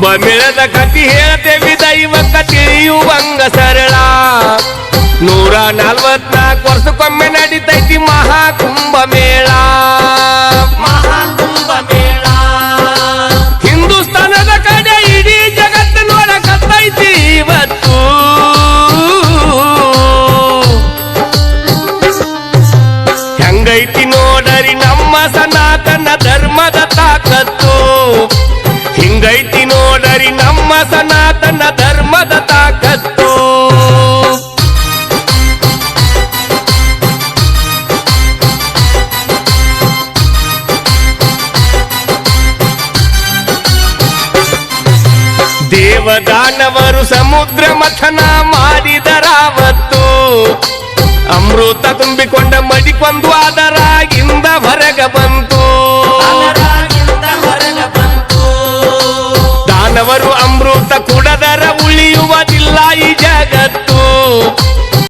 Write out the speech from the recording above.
ಕುಂಭಮೇಳದ ಕಥೆ ಹೇಳ್ತೇವಿ ದೈವಕ್ಕ ತಿಳಿಯುವಂಗ ಸರಳ 144 ವರ್ಷಕ್ಕೊಮ್ಮೆ ನಡೀತೈತಿ ಮಹಾಕುಂಭಮೇಳ. ಹಿಂದೂಸ್ತಾನದ ಕಡೆ ಇಡೀ ಜಗತ್ತು ನೋಡಕತ್ತೈತಿ ಇವತ್ತು. ಹೆಂಗೈತಿ ನೋಡರಿ ನಮ್ಮ ಸನಾತನ ಧರ್ಮದ ತಾಕತ್ತು. ಹಿಂಗೈತಿ ನೋಡರಿ ನಮ್ಮ ಸನಾತನ ಧರ್ಮದ ತಾಕತ್ತು. ದೇವದಾನವರು ಸಮುದ್ರ ಮಥನ ಮಾಡಿದರಾವತ್ತು. ಅಮೃತ ತುಂಬಿಕೊಂಡ ಮಡಿಕೊಂದು ಅದರಾಗಿಂದ ಹೊರಗ ಬಂತು. ದಾನವರು ಅಮೃತ